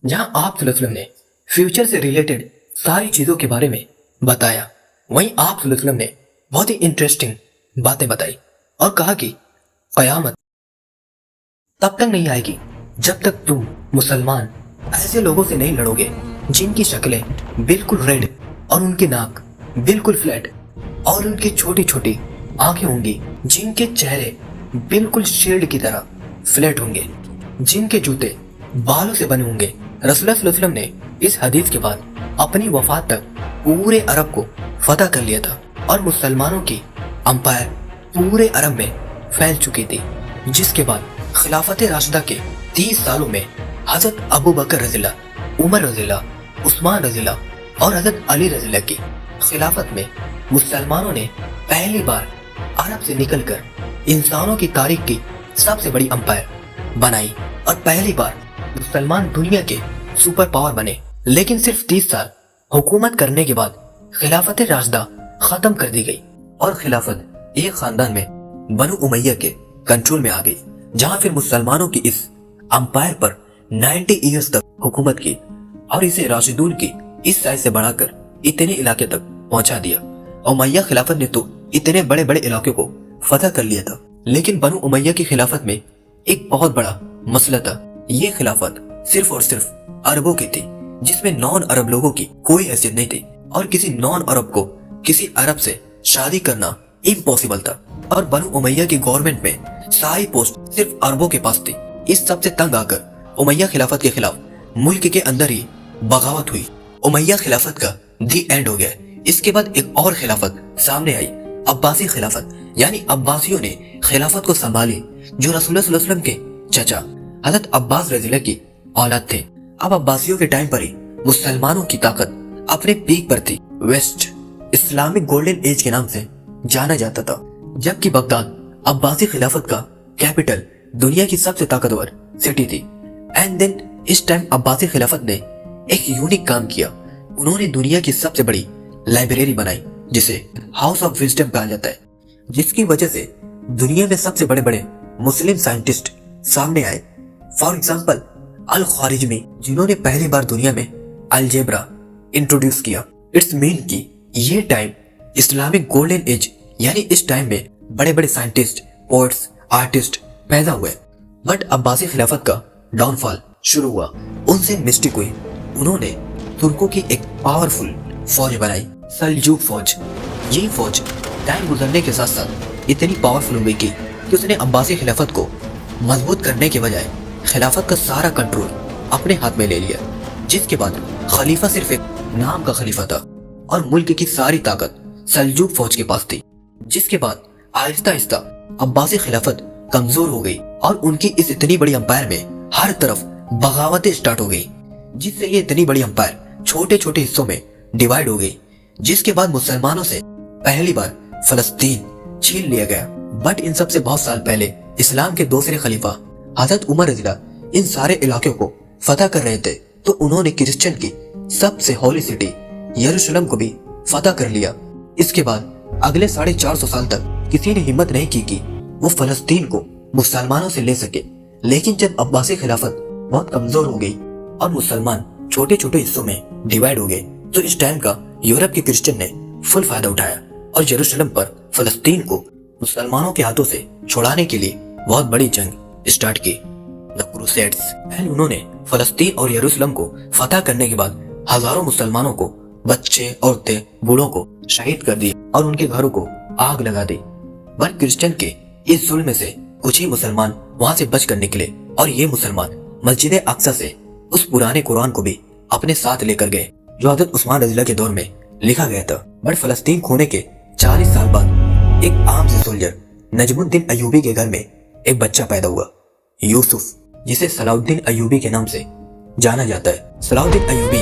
जहां आप सल्लल्लाहु अलैहि वसल्लम ने फ्यूचर से रिलेटेड सारी चीजों के बारे में बताया, वहीं आप सल्लल्लाहु अलैहि वसल्लम ने बहुत ही इंटरेस्टिंग बातें बताई और कहा कि कयामत तब तक नहीं आएगी जब तक तुम मुसलमान ऐसे लोगों से नहीं लड़ोगे जिनकी शक्लें बिल्कुल रेड और उनकी नाक बिल्कुल फ्लैट और उनकी छोटी छोटी आंखें होंगी, जिनके चेहरे बिल्कुल शील्ड की तरह फ्लैट होंगे, जिनके जूते बालों से बने होंगे। रसूलुल्लाह सल्लल्लाहु अलैहि वसल्लम ने इस हदीस के बाद अपनी वफात तक पूरे अरब को फतह कर लिया था और मुसलमानों की अंपायर पूरे अरब में फैल चुकी थी, जिसके बाद खिलाफत राशिदा के 30 सालों में हजरत अबू बकर रज़ियल्लाहु, उमर रज़ियल्लाहु, उस्मान रज़ियल्लाहु और हजरत अली रज़ियल्लाहु की खिलाफत में मुसलमानों ने पहली बार अरब से निकलकर इंसानों की तारीख की सबसे बड़ी अंपायर बनाई और पहली बार मुसलमान दुनिया के सुपर पावर बने। लेकिन सिर्फ 30 साल हुकूमत करने के बाद खिलाफत राशिदा खत्म कर दी गई और खिलाफत एक खानदान में बनु उमैया के कंट्रोल में आ गई, जहां फिर मुसलमानों की इस अंपायर पर 90 इयर्स तक हुकूमत की और इसे राशिदून की इस साइज से बढ़ाकर इतने इलाके तक पहुंचा दिया। उमैया खिलाफत ने तो इतने बड़े बड़े इलाके को फतह कर लिया था, लेकिन बनु उमैया की खिलाफत में एक बहुत बड़ा मसला था। ये खिलाफत सिर्फ और सिर्फ अरबों की थी, जिसमें नॉन अरब लोगों की कोई हैसियत नहीं थी और किसी नॉन अरब को किसी अरब से शादी करना इम्पॉसिबल था। और बनु उमैया की गवर्नमेंट में सारी पोस्ट सिर्फ अरबों के पास थी। इस सब से तंग आकर उमैया खिलाफत के खिलाफ मुल्क के अंदर ही बगावत हुई। उमैया खिलाफत का दी एंड हो गया। इसके बाद एक और खिलाफत सामने आई, अब्बासी खिलाफत, यानी अब्बासियों ने खिलाफत को संभाली, जो रसूलुल्लाह सल्लल्लाहु अलैहि वसल्लम के चाचा हजरत अब्बास रज़ियल्लाहु की औलाद थे। अब अब्बासियों के टाइम पर ही मुसलमानों की ताकत अपने पीक पर थी। वेस्ट इस्लामिक गोल्डन एज के नाम से जाना जाता था, जबकि बगदाद अब्बासी खिलाफत का कैपिटल, दुनिया की सबसे ताकतवर सिटी थी। एंड देन इस टाइम अब्बासी खिलाफत ने एक यूनिक काम किया। उन्होंने दुनिया की सबसे बड़ी लाइब्रेरी बनाई, जिसे हाउस ऑफ विजडम कहा जाता है, जिसकी वजह से दुनिया में सबसे बड़े बड़े मुस्लिम साइंटिस्ट सामने आए। फॉर एग्जाम्पल अल ख्वारिजमी, जिन्होंने पहली बार दुनिया में अलजेब्रा इंट्रोड्यूस किया। इट्स मीन कि ये टाइम इस्लामिक गोल्डन एज, यानी इस टाइम में बड़े बड़े साइंटिस्ट, पोएट्स, आर्टिस्ट पैदा हुए। बट अब्बासी खिलाफत का डाउनफॉल शुरू हुआ, उनसे मिस्टेक हुई। उन्होंने तुर्कों की एक पावरफुल फौज बनाई, सल्जूक फौज। यही फौज टाइम गुजरने के साथ साथ इतनी पावरफुल हुई कि उसने अब्बासी खिलाफत को मजबूत करने के बजाय खिलाफत का सारा कंट्रोल अपने हाथ में ले लिया, जिसके बाद खलीफा सिर्फ एक नाम का खलीफा था और मुल्क की सारी ताकत सल्जूक फौज के पास थी। जिसके बाद आहिस्ता आहिस्ता अब्बासी खिलाफत कमजोर हो गई और उनकी इस इतनी बड़ी अंपायर में हर तरफ बगावतें स्टार्ट हो गई, जिससे ये इतनी बड़ी अंपायर छोटे छोटे हिस्सों में डिवाइड हो गई। जिसके बाद मुसलमानों से पहली बार फलस्तीन छीन लिया गया। बट इन सब से बहुत साल पहले इस्लाम के दूसरे खलीफा हजरत उमर रज़ियल्लाहु इन सारे इलाकों को फतह कर रहे थे, तो उन्होंने क्रिश्चियन की सबसे होली सिटी यरूशलेम को भी फतह कर लिया। इसके बाद अगले 450 साल तक किसी ने हिम्मत नहीं की कि वो फलस्तीन को मुसलमानों से ले सके। लेकिन जब अब्बासी खिलाफत बहुत कमजोर हो गई और मुसलमान छोटे छोटे हिस्सों में डिवाइड हो गए, तो इस टाइम का यूरोप के क्रिश्चियन ने फुल फायदा उठाया और यरूशलेम पर फलस्तीन को मुसलमानों के हाथों से छुड़ाने के लिए बहुत बड़ी जंग स्टार्ट की, द क्रूसेड्स। एंड उन्होंने फलस्तीन और यरूशलेम को फतह करने के बाद हजारों मुसलमानों को, बच्चे, औरतें, बूढ़ों को शहीद कर दिया और उनके घरों को आग लगा दी। बट क्रिश्चियन के इस जुल्म से कुछ ही मुसलमान वहां से बच कर निकले और ये मुसलमान मस्जिद अक्सा से उस पुराने कुरान को भी अपने साथ लेकर गए, जो हजरत उस्मान रज़ियल्लाहु के दौर में लिखा गया था। बट फलस्तीन खोने के 40 साल बाद एक आम से सोल्जर नजमुद्दीन अय्यूबी के घर में एक बच्चा पैदा हुआ, यूसुफ, जिसे सलाउद्दीन अय्यूबी के नाम से जाना जाता है। सलाउद्दीन अय्यूबी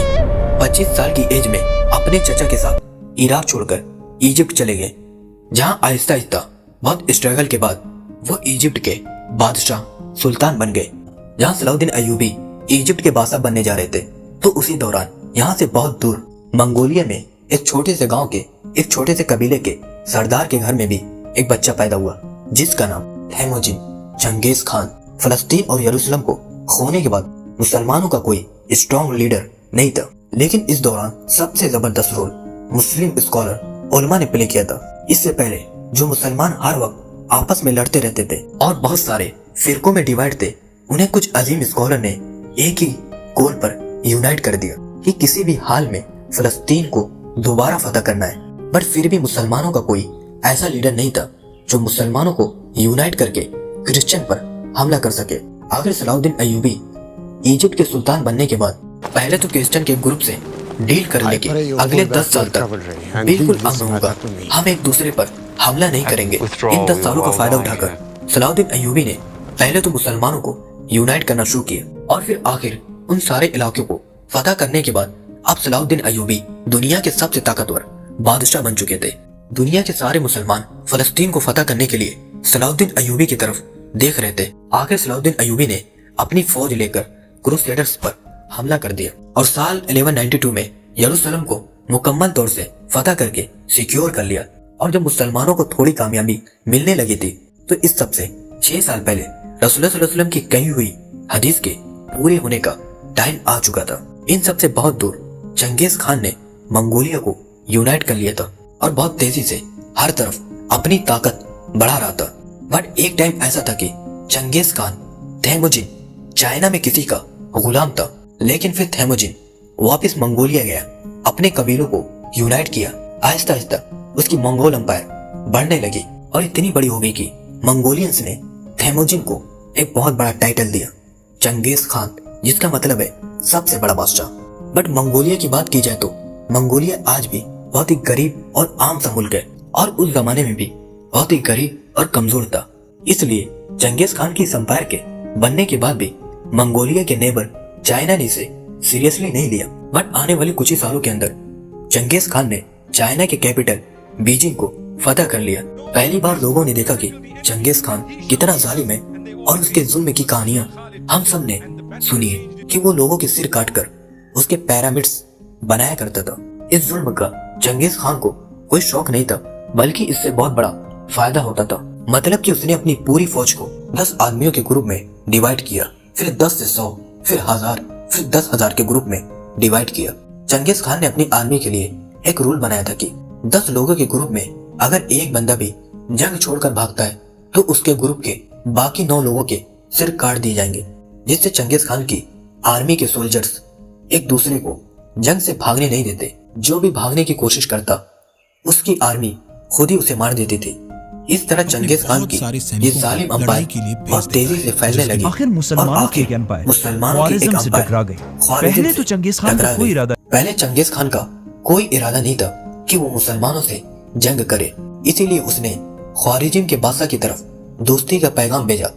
25 साल की एज में अपने चचा के साथ इराक छोड़कर इजिप्ट चले गए, जहां आहिस्ता आहिस्ता बहुत स्ट्रगल के बाद वो इजिप्ट के बादशाह सुल्तान बन गए। जहां सलाउद्दीन अय्यूबी इजिप्ट के बादशाह बनने जा रहे थे, तो उसी दौरान यहाँ से बहुत दूर मंगोलिया में एक छोटे से गांव के एक छोटे से कबीले के सरदार के घर में भी एक बच्चा पैदा हुआ, जिसका नाम तैमूजिन चंगेज खान। फलस्तीन और यरूशलेम को खोने के बाद मुसलमानों का कोई स्ट्रॉन्ग लीडर नहीं था, लेकिन इस दौरान सबसे जबरदस्त रोल मुस्लिम स्कॉलर उलमा ने प्ले किया था। इससे पहले जो मुसलमान हर वक्त आपस में लड़ते रहते थे और बहुत सारे फिरकों में डिवाइड थे, उन्हें कुछ अजीम स्कॉलर ने एक ही गोल पर यूनाइट कर दिया कि किसी भी हाल में फलस्तीन को दोबारा फतह करना है। बट फिर भी मुसलमानों का कोई ऐसा लीडर नहीं था जो मुसलमानों को यूनाइट करके क्रिश्चियन पर हमला कर सके। आखिर सलाउद्दीन अय्यूबी इजिप्ट के सुल्तान बनने के बाद पहले तो क्रिश्चियन के ग्रुप से डील कर ले कि अगले 10 साल तक बिल्कुल अमन होगा, हम एक दूसरे पर हमला नहीं करेंगे। इन 10 सालों का फायदा उठाकर सलाउद्दीन अय्यूबी ने पहले तो मुसलमानों को यूनाइट करना शुरू किया और फिर आखिर उन सारे इलाकों को फतह करने के बाद अब सलाउद्दीन अय्यूबी दुनिया के सबसे ताकतवर बादशाह बन चुके थे। दुनिया के सारे मुसलमान फलस्तीन को फतह करने के लिए सलाउद्दीन अय्यूबी की तरफ देख रहे थे। आखिर सलाउद्दीन अय्यूबी ने अपनी फौज लेकर क्रूसेडर्स पर हमला कर दिया और साल 1192 में यरूशलेम को मुकम्मल तौर से फतह करके सिक्योर कर लिया। और जब मुसलमानों को थोड़ी कामयाबी मिलने लगी थी तो इस सबसे 6 साल पहले रसूलुल्लाह सल्लल्लाहु अलैहि वसल्लम की कही हुई हदीस के पूरे होने का टाइम आ चुका था। इन सबसे बहुत दूर चंगेज खान ने मंगोलिया को यूनाइट कर लिया था और बहुत तेजी से हर तरफ अपनी ताकत बढ़ा रहा था। बट एक टाइम ऐसा था कि चंगेज खान तैमुजिन चाइना में किसी का गुलाम था, लेकिन फिर तैमुजिन वापस मंगोलिया गया, अपने कबीलों को यूनाइट किया। आहिस्ता आहिस्ता उसकी मंगोल एम्पायर बढ़ने लगी और इतनी बड़ी हो गई कि मंगोलियंस ने तैमुजिन को एक बहुत बड़ा टाइटल दिया, चंगेज खान, जिसका मतलब है सबसे बड़ा बादशाह। बट मंगोलिया की बात की जाए तो मंगोलिया आज भी बहुत ही गरीब और आम सा मुल्क है और उस जमाने में भी बहुत ही गरीब और कमजोर था। इसलिए चंगेज खान की इस एम्पायर के बनने के बाद भी मंगोलिया के नेबर चाइना ने इसे सीरियसली नहीं लिया। बट आने वाले कुछ ही सालों के अंदर चंगेज खान ने चाइना के कैपिटल बीजिंग को फतह कर लिया। पहली बार लोगों ने देखा कि चंगेज खान कितना जालिम है और उसके जुल्म की कहानियां हम सब ने सुनी है कि वो लोगों के सिर काटकर उसके पिरामिड्स बनाया करता था। इस जुल्म का चंगेज खान को कोई शौक नहीं था, बल्कि इससे बहुत बड़ा फायदा होता था। मतलब कि उसने अपनी पूरी फौज को 10 आदमियों के ग्रुप में डिवाइड किया, फिर 10 से 100, फिर 1000, फिर 10,000 के ग्रुप में डिवाइड किया। चंगेज खान ने अपनी आर्मी के लिए एक रूल बनाया था कि 10 लोगों के ग्रुप में अगर एक बंदा भी जंग छोड़कर भागता है तो उसके ग्रुप के बाकी 9 लोगों के सिर काट दिए जाएंगे, जिससे चंगेज खान की आर्मी के सोल्जर्स एक दूसरे को जंग से भागने नहीं देते। जो भी भागने की कोशिश करता उसकी आर्मी खुद ही उसे मार देती थी। इस तरह चंगेज खान की ये जालिम एम्पायर बहुत तेजी से फैलने लगी आखिर मुसलमानों के एक एम्पायर ख्वारिज़्म से टकरा गए। पहले तो चंगेज खान का कोई इरादा पहले चंगेज खान का कोई इरादा नहीं था कि वो मुसलमानों से जंग करे, इसीलिए उसने ख्वारिज़्म के बादशाह की तरफ दोस्ती का पैगाम भेजा।